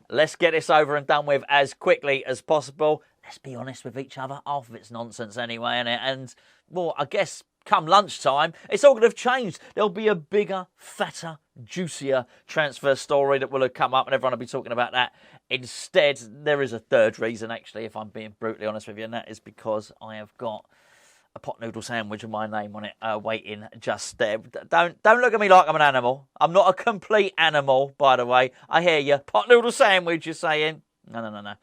let's get this over and done with as quickly as possible. Let's be honest with each other. Half of it's nonsense anyway, isn't it? And, well, I guess come lunchtime, it's all going to have changed. There'll be a bigger, fatter, juicier transfer story that will have come up, and everyone will be talking about that. Instead, there is a third reason, actually, if I'm being brutally honest with you, and that is because I have got a pot noodle sandwich with my name on it waiting just there. Don't look at me like I'm an animal. I'm not a complete animal, by the way. I hear you. Pot noodle sandwich, you're saying? No.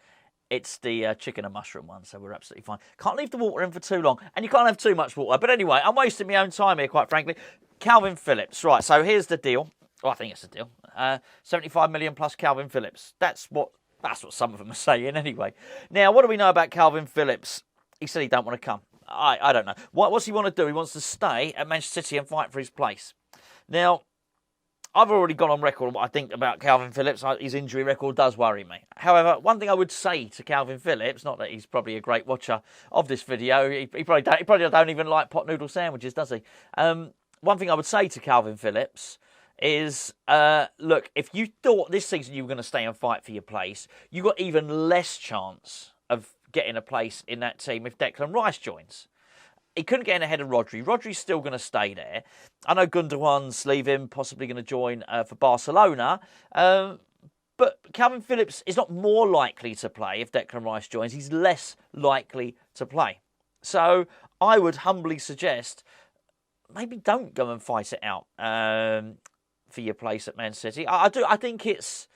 It's the chicken and mushroom one, so we're absolutely fine. Can't leave the water in for too long, and you can't have too much water. But anyway, I'm wasting my own time here, quite frankly. Kalvin Phillips. Right, so here's the deal. Well, I think it's the deal. 75 million plus Kalvin Phillips. That's what some of them are saying anyway. Now, what do we know about Kalvin Phillips? He said he don't want to come. I don't know. What's he want to do? He wants to stay at Manchester City and fight for his place. Now, I've already gone on record what I think about Kalvin Phillips. His injury record does worry me. However, one thing I would say to Kalvin Phillips, not that he's probably a great watcher of this video, he probably don't even like pot noodle sandwiches, does he? One thing I would say to Kalvin Phillips is, look, if you thought this season you were going to stay and fight for your place, you got even less chance of getting a place in that team if Declan Rice joins. He couldn't get in ahead of Rodri. Rodri's still going to stay there. I know Gundogan's leaving, possibly going to join for Barcelona. But Kalvin Phillips is not more likely to play if Declan Rice joins. He's less likely to play. So I would humbly suggest maybe don't go and fight it out for your place at Man City. I think it's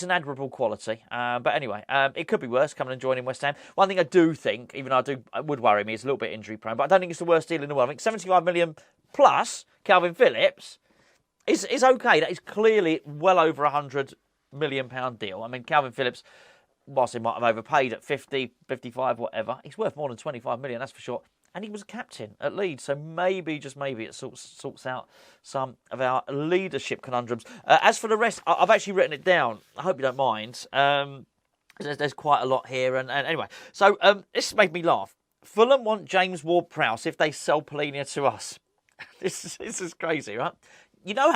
an admirable quality. But anyway, it could be worse coming and joining West Ham. One thing I do think, even though it would worry me, is a little bit injury prone, but I don't think it's the worst deal in the world. I think 75 million plus Kalvin Phillips is okay. That is clearly well over £100 million deal. I mean, Kalvin Phillips, whilst he might have overpaid at 50, 55, whatever, he's worth more than 25 million, that's for sure. And he was a captain at Leeds, so maybe, just maybe, it sorts out some of our leadership conundrums. As for the rest, I've actually written it down. I hope you don't mind. There's quite a lot here. And anyway, so this made me laugh. Fulham want James Ward-Prowse if they sell Polina to us. This is crazy, right? You know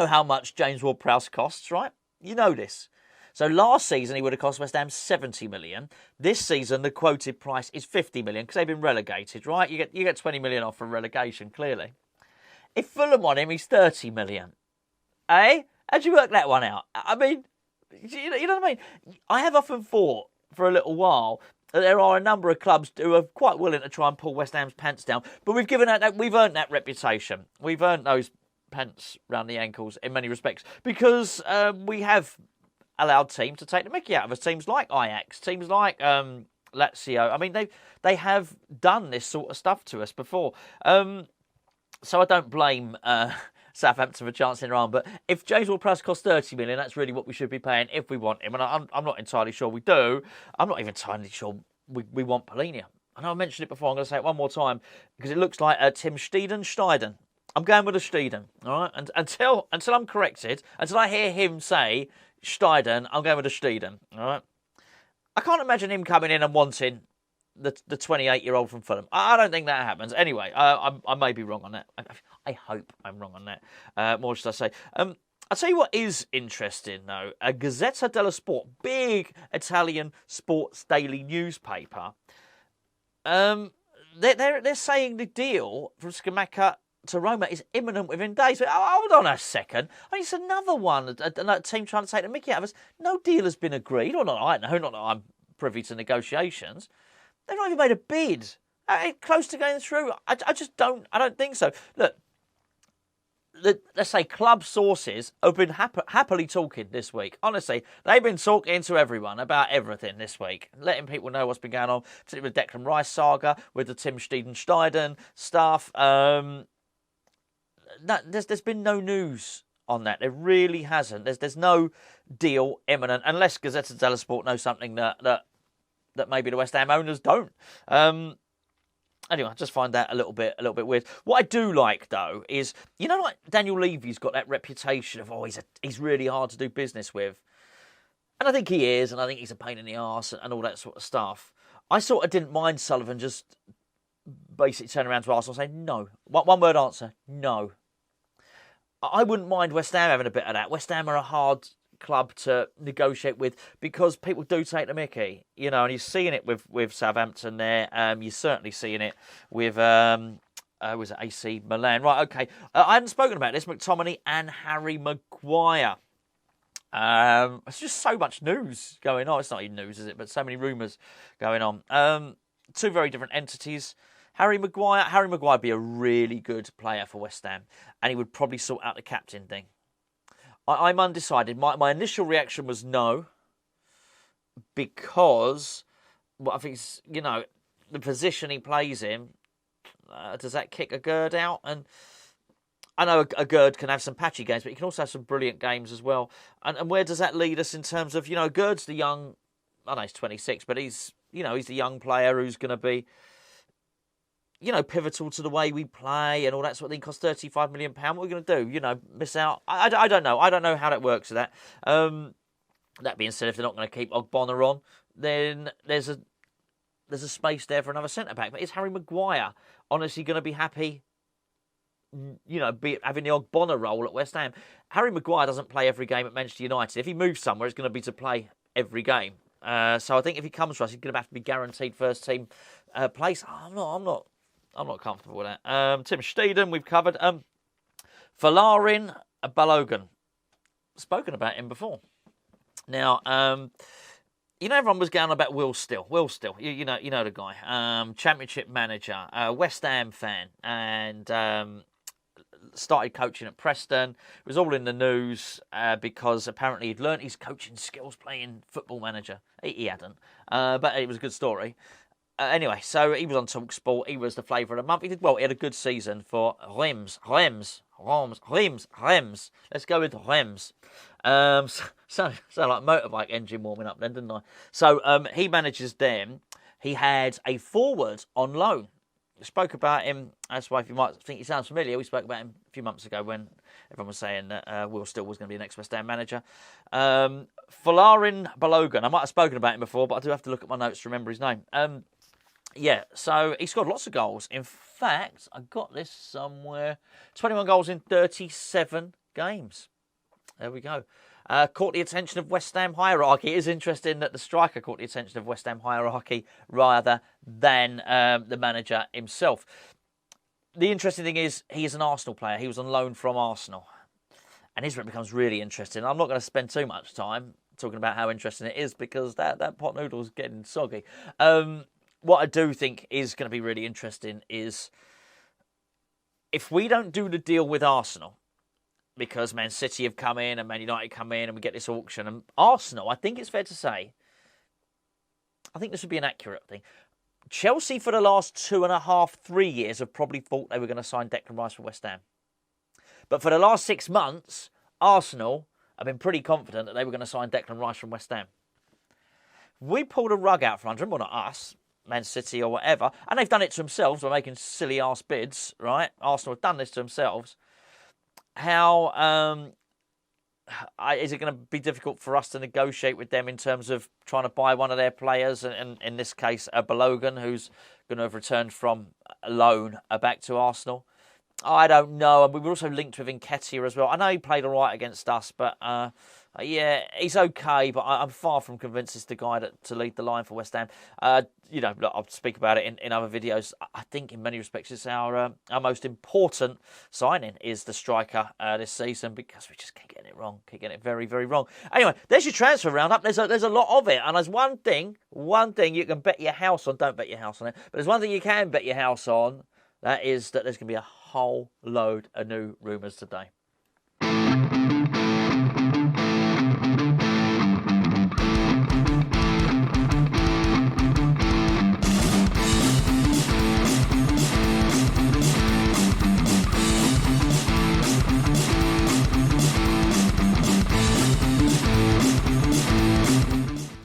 how much James Ward-Prowse costs, right? You know this. So last season he would have cost West Ham 70 million. This season the quoted price is 50 million because they've been relegated, right? You get 20 million off from relegation, clearly. If Fulham want him, he's 30 million. Eh? How'd you work that one out? I mean, you know what I mean? I have often thought for a little while that there are a number of clubs who are quite willing to try and pull West Ham's pants down, but we've earned that reputation. We've earned those pants round the ankles in many respects because we have allowed teams to take the mickey out of us. Teams like Ajax, teams like Lazio. I mean, they have done this sort of stuff to us before. So I don't blame Southampton for chancing their arm. But if James Ward-Prowse costs 30 million, that's really what we should be paying if we want him. And I'm not entirely sure we do. I'm not even entirely sure we want Polina. I know I mentioned it before. I'm going to say it one more time because it looks like Tim Steiden. I'm going with a Steiden. All right, and until I'm corrected, until I hear him say Steiden, I'm going with a Steiden. All right. I can't imagine him coming in and wanting the 28-year-old from Fulham. I don't think that happens. Anyway, I may be wrong on that. I hope I'm wrong on that. More should I say? I'll tell you what is interesting, though. Gazzetta dello Sport, big Italian sports daily newspaper, they're saying the deal from Scamacca to Roma is imminent within days. But hold on a second. I mean, it's another one, another team trying to take the mickey out of us. No deal has been agreed. Or not I know, not that I'm privy to negotiations. They've not even made a bid. Close to going through. I don't think so. Look, let's say club sources have been happily talking this week. Honestly, they've been talking to everyone about everything this week, letting people know what's been going on, particularly with the Declan Rice saga, with the Tim Steiden stuff. There's been no news on that. There really hasn't. There's no deal imminent unless Gazzetta dello Sport knows something that maybe the West Ham owners don't. Anyway, I just find that a little bit weird. What I do like though is, like Daniel Levy's got that reputation of he's really hard to do business with, and I think he is, and I think he's a pain in the arse and all that sort of stuff. I sort of didn't mind Sullivan just basically turning around to Arsenal and saying no. One word answer: no. I wouldn't mind West Ham having a bit of that. West Ham are a hard club to negotiate with because people do take the mickey, you know, and you're seeing it with Southampton there. You're certainly seeing it with was it AC Milan? Right, okay. I hadn't spoken about this. McTominay and Harry Maguire. It's just so much news going on. It's not even news, is it? But so many rumours going on. Two very different entities. Harry Maguire would be a really good player for West Ham, and he would probably sort out the captain thing. I'm undecided. My initial reaction was no, because I think it's, you know, the position he plays in. Does that kick a Gerd out? And I know a Gerd can have some patchy games, but he can also have some brilliant games as well. And where does that lead us in terms of, you know, Gerd's the young, I know he's 26, but he's the young player who's going to be, you know, pivotal to the way we play and all that sort of thing. Costs £35 million. What are we going to do? You know, miss out? I don't know. I don't know how that works with that. That being said, if they're not going to keep Ogbonna on, then there's a space there for another centre-back. But is Harry Maguire honestly going to be happy, you know, having the Ogbonna role at West Ham? Harry Maguire doesn't play every game at Manchester United. If he moves somewhere, it's going to be to play every game. So I think if he comes to us, he's going to have to be guaranteed first-team place. I'm not comfortable with that. Tim Steeden, we've covered. Folarin Balogun. Spoken about him before. Now, you know, everyone was going on about Will Still. You know the guy. Championship manager, West Ham fan, and started coaching at Preston. It was all in the news because apparently he'd learnt his coaching skills playing Football Manager. He hadn't, but it was a good story. Anyway, so he was on TalkSport. He was the flavour of the month. He did well. He had a good season for Reims. Let's go with Reims. So like motorbike engine warming up then, didn't I? So he manages them. He had a forward on loan. We spoke about him. That's why if you might think he sounds familiar, we spoke about him a few months ago when everyone was saying that Will Still was going to be the next West Ham manager. Folarin Balogun. I might have spoken about him before, but I do have to look at my notes to remember his name. Yeah, so he scored lots of goals. In fact, I got this somewhere. 21 goals in 37 games. There we go. Caught the attention of West Ham hierarchy. It is interesting that the striker caught the attention of West Ham hierarchy rather than the manager himself. The interesting thing is he is an Arsenal player. He was on loan from Arsenal. And here's where it becomes really interesting. I'm not going to spend too much time talking about how interesting it is because that pot noodle's getting soggy. What I do think is going to be really interesting is if we don't do the deal with Arsenal, because Man City have come in and Man United come in and we get this auction, and Arsenal, I think it's fair to say, I think this would be an accurate thing. Chelsea for the last 2.5, 3 years have probably thought they were going to sign Declan Rice for West Ham. But for the last 6 months, Arsenal have been pretty confident that they were going to sign Declan Rice from West Ham. We pulled a rug out from under them, well not us, Man City or whatever, and they've done it to themselves by making silly-ass bids, right? Arsenal have done this to themselves. How is it going to be difficult for us to negotiate with them in terms of trying to buy one of their players, and in this case, Balogun, who's going to have returned from a loan back to Arsenal? I don't know. And we were also linked with Nketiah as well. I know he played all right against us, but yeah, he's okay. But I'm far from convinced he's the guy to lead the line for West Ham. You know, I'll speak about it in other videos. I think in many respects it's our most important signing is the striker this season, because we just keep getting it wrong. Keep getting it very, very wrong. Anyway, there's your transfer roundup. There's a lot of it. And there's one thing you can bet your house on. Don't bet your house on it. But there's one thing you can bet your house on. That is that there's going to be a whole load of new rumours today.